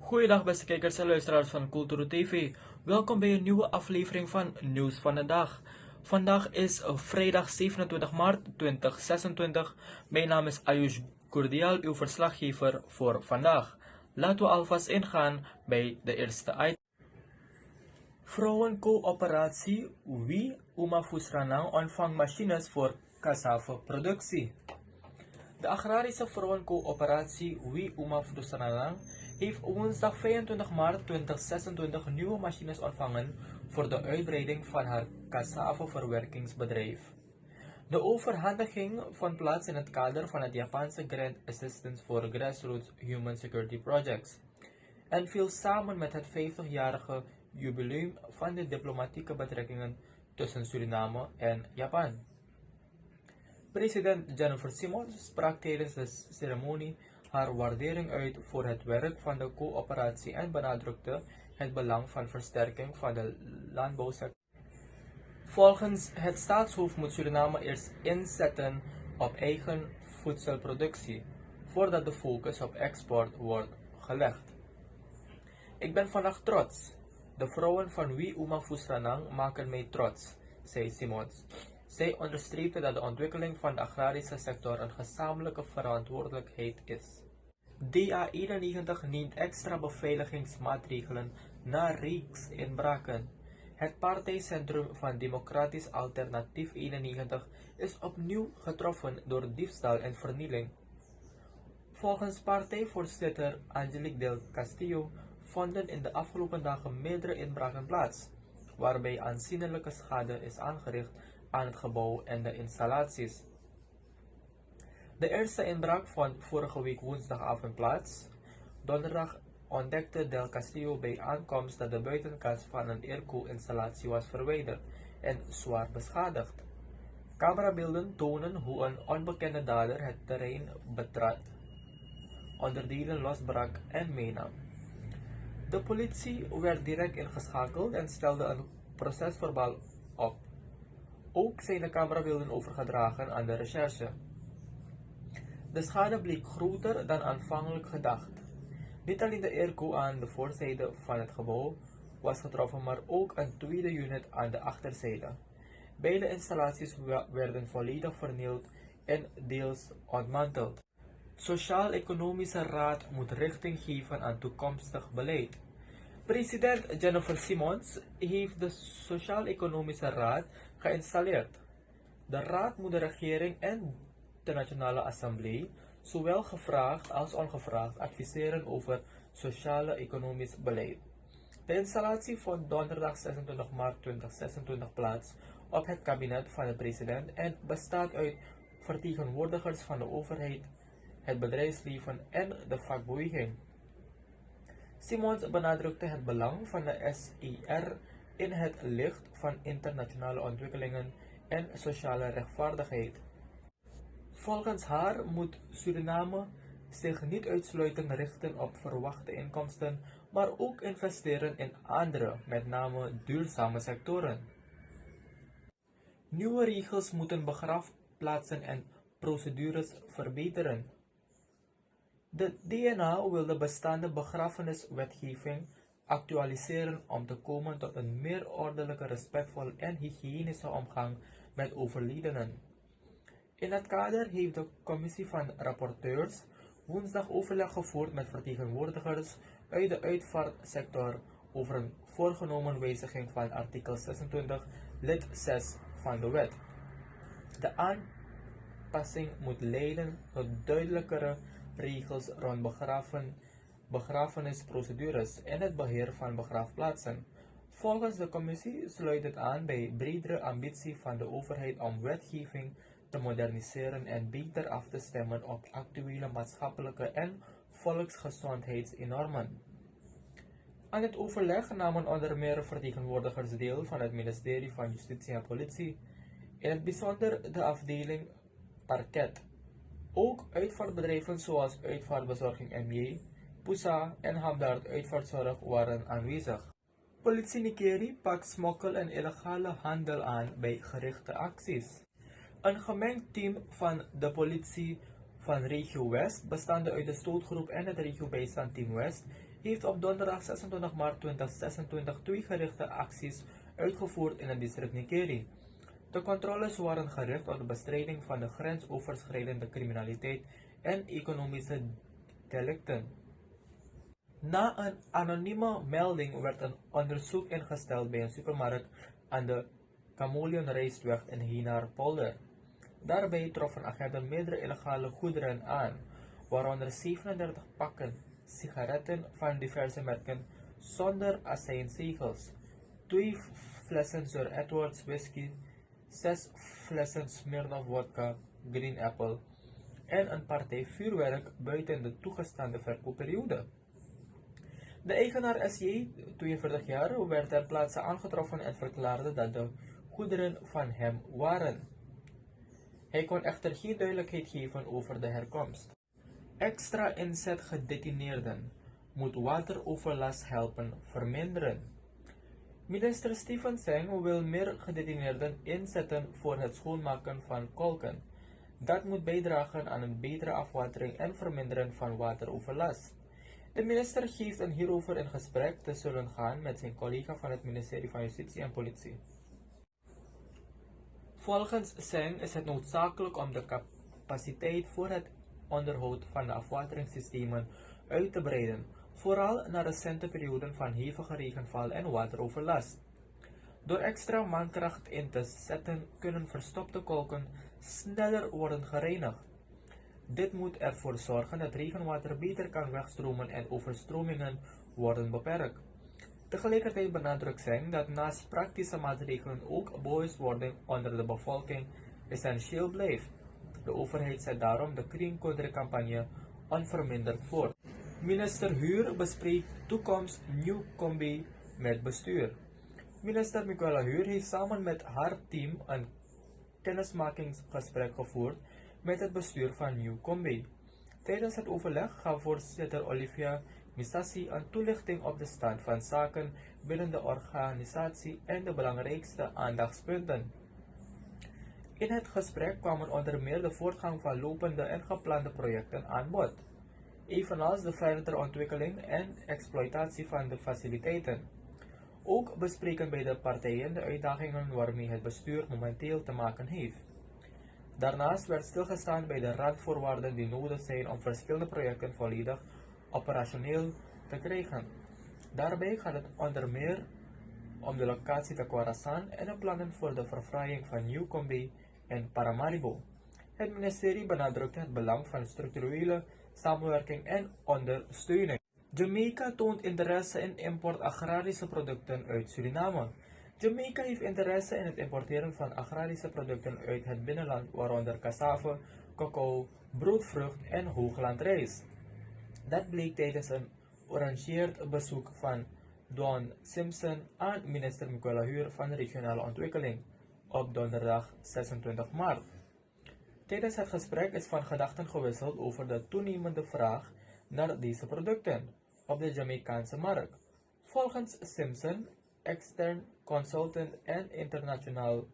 Goeiedag beste kijkers en luisteraars van Culturo TV. Welkom bij een nieuwe aflevering van Nieuws van de Dag. Vandaag is vrijdag 27 maart 2026. Mijn naam is Ayush Gurdial, uw verslaggever voor vandaag. Laten we alvast ingaan bij de eerste item. Vrouwencoöperatie Wie Uma Fusranang ontvangt machines voor cassave-productie. De agrarische vrouwencoöperatie Wie Uma Fusranang heeft woensdag 25 maart 2026 nieuwe machines ontvangen voor de uitbreiding van haar cassaveverwerkingsbedrijf. De overhandiging vond plaats in het kader van het Japanse Grant Assistance for Grassroots Human Security Projects en viel samen met het 50-jarige jubileum van de diplomatieke betrekkingen tussen Suriname en Japan. President Jennifer Simons sprak tijdens de ceremonie haar waardering uit voor het werk van de coöperatie en benadrukte het belang van versterking van de landbouwsector. Volgens het staatshoofd moet Suriname eerst inzetten op eigen voedselproductie, voordat de focus op export wordt gelegd. Ik ben vandaag trots. De vrouwen van Wie Uma Fusranang maken mij trots, zei Simons. Zij onderstreepte dat de ontwikkeling van de agrarische sector een gezamenlijke verantwoordelijkheid is. DA91 neemt extra beveiligingsmaatregelen na reeks inbraken. Het partijcentrum van Democratisch Alternatief 91 is opnieuw getroffen door diefstal en vernieling. Volgens partijvoorzitter Angelique del Castillo vonden in de afgelopen dagen meerdere inbraken plaats, waarbij aanzienlijke schade is aangericht aan het gebouw en de installaties. De eerste inbraak vond vorige week woensdagavond plaats. Donderdag ontdekte Del Castillo bij aankomst dat de buitenkast van een airco-installatie was verwijderd en zwaar beschadigd. Camerabeelden tonen hoe een onbekende dader het terrein betrad, onderdelen losbrak en meenam. De politie werd direct ingeschakeld en stelde een procesverbaal op. Ook zijn de camerabeelden overgedragen aan de recherche. De schade bleek groter dan aanvankelijk gedacht. Niet alleen de airco aan de voorzijde van het gebouw was getroffen, maar ook een tweede unit aan de achterzijde. Beide installaties werden volledig vernield en deels ontmanteld. Sociaal-Economische Raad moet richting geven aan toekomstig beleid. President Jennifer Simons heeft de Sociaal-Economische Raad geïnstalleerd. De raad moet de regering en de Nationale Assemblée zowel gevraagd als ongevraagd adviseren over sociale-economisch beleid. De installatie vond donderdag 26 maart 2026 plaats op het kabinet van de president en bestaat uit vertegenwoordigers van de overheid, het bedrijfsleven en de vakbeweging. Simons benadrukte het belang van de SER in het licht van internationale ontwikkelingen en sociale rechtvaardigheid. Volgens haar moet Suriname zich niet uitsluitend richten op verwachte inkomsten, maar ook investeren in andere, met name duurzame sectoren. Nieuwe regels moeten begraafplaatsen en procedures verbeteren. De DNA wil de bestaande begrafeniswetgeving actualiseren om te komen tot een meer ordelijke, respectvolle en hygiënische omgang met overledenen. In dat kader heeft de commissie van rapporteurs woensdag overleg gevoerd met vertegenwoordigers uit de uitvaartsector over een voorgenomen wijziging van artikel 26 lid 6 van de wet. De aanpassing moet leiden tot duidelijkere regels rond begrafenisprocedures en het beheer van begraafplaatsen. Volgens de commissie sluit het aan bij bredere ambitie van de overheid om wetgeving te moderniseren en beter af te stemmen op actuele maatschappelijke en volksgezondheidsnormen. Aan het overleg namen onder meer vertegenwoordigers deel van het ministerie van Justitie en Politie, in het bijzonder de afdeling Parket. Ook uitvaartbedrijven zoals Uitvaartbezorging MJ, Pusa en Hamdard Uitvaartzorg waren aanwezig. Politie Nikeri pakt smokkel en illegale handel aan bij gerichte acties. Een gemengd team van de politie van Regio West, bestaande uit de stootgroep en het Regio Bijstand Team West, heeft op donderdag 26 maart 2026 twee gerichte acties uitgevoerd in het district Nikeri. De controles waren gericht op de bestrijding van de grensoverschrijdende criminaliteit en economische delicten. Na een anonieme melding werd een onderzoek ingesteld bij een supermarkt aan de Kamoleonrijstweg in Heenar-Polder. Daarbij troffen agenten meerdere illegale goederen aan, waaronder 37 pakken sigaretten van diverse merken zonder accijnzegels, 2 flessen Sir Edwards whisky, 6 flessen Smirnoff vodka Green Apple en een partij vuurwerk buiten de toegestane verkoopperiode. De eigenaar SJ, 42 jaar, werd ter plaatse aangetroffen en verklaarde dat de goederen van hem waren. Hij kon echter geen duidelijkheid geven over de herkomst. Extra inzet gedetineerden moet wateroverlast helpen verminderen. Minister Stephen Seng wil meer gedetineerden inzetten voor het schoonmaken van kolken. Dat moet bijdragen aan een betere afwatering en verminderen van wateroverlast. De minister geeft hierover in gesprek te zullen gaan met zijn collega van het ministerie van Justitie en Politie. Volgens Seng is het noodzakelijk om de capaciteit voor het onderhoud van de afwateringssystemen uit te breiden, vooral na recente perioden van hevige regenval en wateroverlast. Door extra mankracht in te zetten kunnen verstopte kolken sneller worden gereinigd. Dit moet ervoor zorgen dat regenwater beter kan wegstromen en overstromingen worden beperkt. Tegelijkertijd benadrukt Seng dat naast praktische maatregelen ook bewustwording onder de bevolking essentieel blijft. De overheid zet daarom de Green Country-campagne onverminderd voort. Minister Huur bespreekt toekomst Nieuw Combi met bestuur. Minister Michaela Huur heeft samen met haar team een kennismakingsgesprek gevoerd met het bestuur van Nieuw Combi. Tijdens het overleg gaf voorzitter Olivia Misasi een toelichting op de stand van zaken binnen de organisatie en de belangrijkste aandachtspunten. In het gesprek kwamen onder meer de voortgang van lopende en geplande projecten aan bod, evenals de verdere ontwikkeling en exploitatie van de faciliteiten. Ook bespreken beide partijen de uitdagingen waarmee het bestuur momenteel te maken heeft. Daarnaast werd stilgestaan bij de randvoorwaarden die nodig zijn om verschillende projecten volledig operationeel te krijgen. Daarbij gaat het onder meer om de locatie te Kwarasan en de plannen voor de verfraaiing van Nieuw Combi en Paramaribo. Het ministerie benadrukt het belang van structurele samenwerking en ondersteuning. Jamaica toont interesse in import agrarische producten uit Suriname. Jamaica heeft interesse in het importeren van agrarische producten uit het binnenland, waaronder cassave, cacao, broodvrucht en hooglandrijst. Dat bleek tijdens een georganiseerd bezoek van Don Simpson aan minister Michaela Huur van Regionale Ontwikkeling op donderdag 26 maart. Tijdens het gesprek is van gedachten gewisseld over de toenemende vraag naar deze producten op de Jamaicaanse markt. Volgens Simpson, extern consultant en internationaal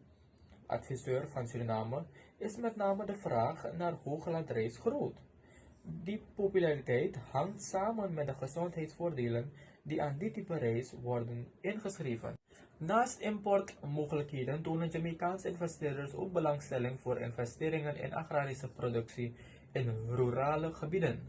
adviseur van Suriname, is met name de vraag naar hooglandrijst groot. Die populariteit hangt samen met de gezondheidsvoordelen die aan dit type rijst worden ingeschreven. Naast importmogelijkheden tonen Jamaicaanse investeerders ook belangstelling voor investeringen in agrarische productie in rurale gebieden.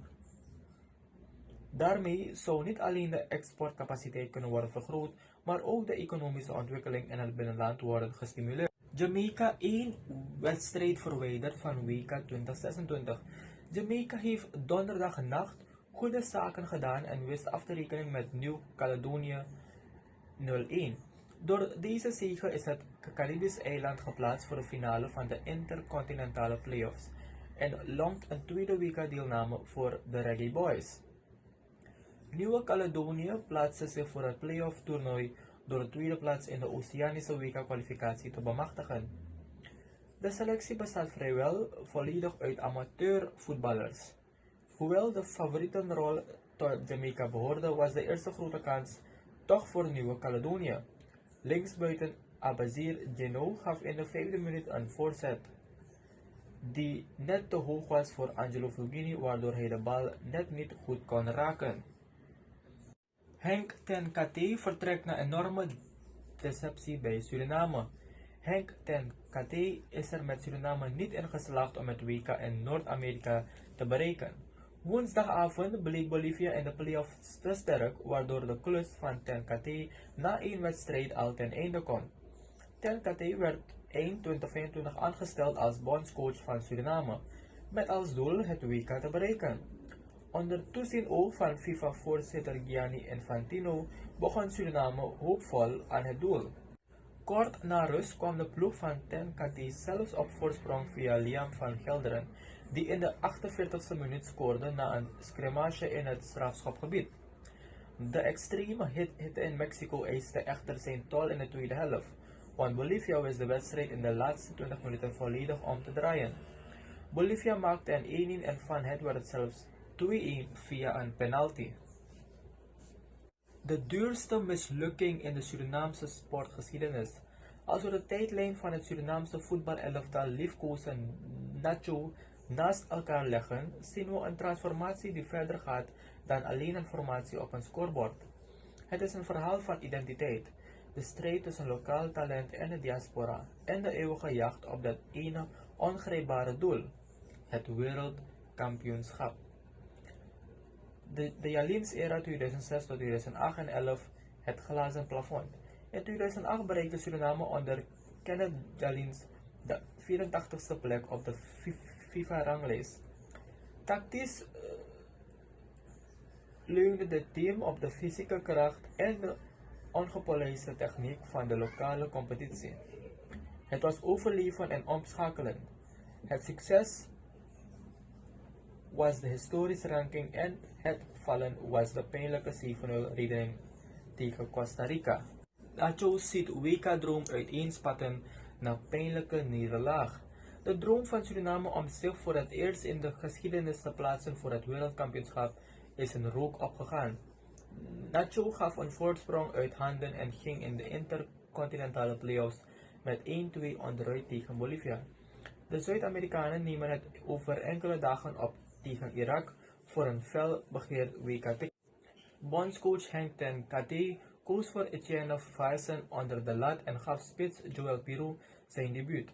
Daarmee zou niet alleen de exportcapaciteit kunnen worden vergroot, maar ook de economische ontwikkeling in het binnenland worden gestimuleerd. Jamaica 1 wedstrijd verwijderd van WK 2026. Jamaica heeft donderdagnacht goede zaken gedaan en wist af te rekenen met Nieuw-Caledonië 0-1. Door deze zege is het Caribisch eiland geplaatst voor de finale van de intercontinentale playoffs en longt een tweede WK-deelname voor de Reggae Boys. Nieuw-Caledonië plaatste zich voor het playoff toernooi door de tweede plaats in de Oceanische WK-kwalificatie te bemachtigen. De selectie bestaat vrijwel volledig uit amateurvoetballers. Hoewel de favorietenrol tot Jamaica behoorde, was de eerste grote kans toch voor Nieuw-Caledonië. Linksbuiten Abazir Geno gaf in de 5e minuut een voorzet die net te hoog was voor Angelo Fulgini, waardoor hij de bal net niet goed kon raken. Henk ten Kate vertrekt na enorme deceptie bij Suriname. Henk ten Kate is er met Suriname niet in geslaagd om het WK in Noord-Amerika te bereiken. Woensdagavond bleek Bolivia in de playoffs te sterk, waardoor de klus van ten Kate na één wedstrijd al ten einde komt. Ten Kate werd eind 2025 aangesteld als bondscoach van Suriname, met als doel het WK te bereiken. Onder toezien ook van FIFA-voorzitter Gianni Infantino begon Suriname hoopvol aan het doel. Kort na rust kwam de ploeg van ten Kate zelfs op voorsprong via Liam van Gelderen, die in de 48e minuut scoorde na een scrimmage in het strafschopgebied. De extreme hitte in Mexico eiste echter zijn tol in de tweede helft, want Bolivia wist de wedstrijd in de laatste 20 minuten volledig om te draaien. Bolivia maakte een 1-1 en van het werd het zelfs 2-1 via een penalty. De duurste mislukking in de Surinaamse sportgeschiedenis. Als we de tijdlijn van het Surinaamse voetbalelftal liefkozen Nacho naast elkaar leggen, zien we een transformatie die verder gaat dan alleen een formatie op een scorebord. Het is een verhaal van identiteit, de strijd tussen lokaal talent en de diaspora en de eeuwige jacht op dat ene ongrijpbare doel, het wereldkampioenschap. De Jalins-era 2006 tot 2008 en 11 het glazen plafond. In 2008 bereikte Suriname onder Kenneth Jalins de 84ste plek op de FIFA-ranglijst. Tactisch leunde het team op de fysieke kracht en de ongepolijste techniek van de lokale competitie. Het was overleven en omschakelen. Het succes was de historische ranking en het vallen was de pijnlijke 7-0 redding tegen Costa Rica. Nacho ziet WK-droom uiteenspatten na pijnlijke nederlaag. De droom van Suriname om zich voor het eerst in de geschiedenis te plaatsen voor het wereldkampioenschap is in rook opgegaan. Nacho gaf een voorsprong uit handen en ging in de intercontinentale playoffs met 1-2 onderuit tegen Bolivia. De Zuid-Amerikanen nemen het over enkele dagen op tegen Irak voor een fel begeerd WK-ticket. Bondscoach Henk ten Kate koos voor Etienne Faesen onder de lat en gaf spits Joel Piroe zijn debuut.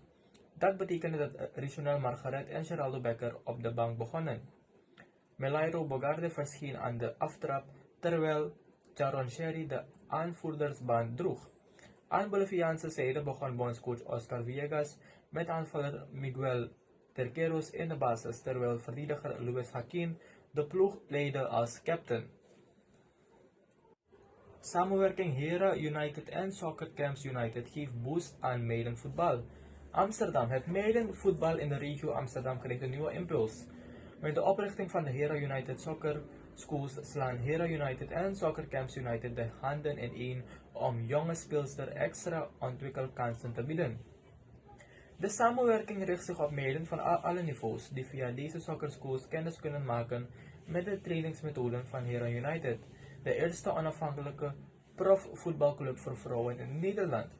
Dat betekende dat Regional Margaret en Geraldo Becker op de bank begonnen. Melairo Bogarde verscheen aan de aftrap, terwijl Jaron Sherry de aanvoerdersband droeg. Aan Boliviaanse zijde begon bondscoach Oscar Villegas met aanvaller Miguel Terqueros in de basis, terwijl verdediger Luis Hakim de ploeg leidde als captain. Samenwerking Hera United en Soccer Camps United geeft boost aan meidenvoetbal. Amsterdam. Het meidenvoetbal in de regio Amsterdam krijgt een nieuwe impuls. Met de oprichting van de Hera United Soccer Schools slaan Hera United en Soccer Camps United de handen in één om jonge speelsters extra ontwikkelkansen te bieden. De samenwerking richt zich op meiden van alle niveaus die via deze soccer schools kennis kunnen maken met de trainingsmethoden van Hera United, de eerste onafhankelijke profvoetbalclub voor vrouwen in Nederland.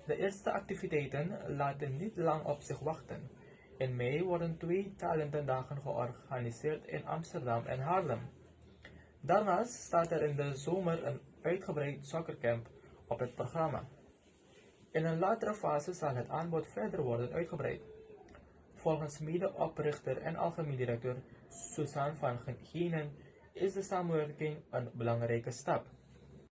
De eerste activiteiten laten niet lang op zich wachten. In mei worden 2 talentendagen georganiseerd in Amsterdam en Haarlem. Daarnaast staat er in de zomer een uitgebreid soccercamp op het programma. In een latere fase zal het aanbod verder worden uitgebreid. Volgens medeoprichter en algemeen directeur Suzanne van Genen is de samenwerking een belangrijke stap.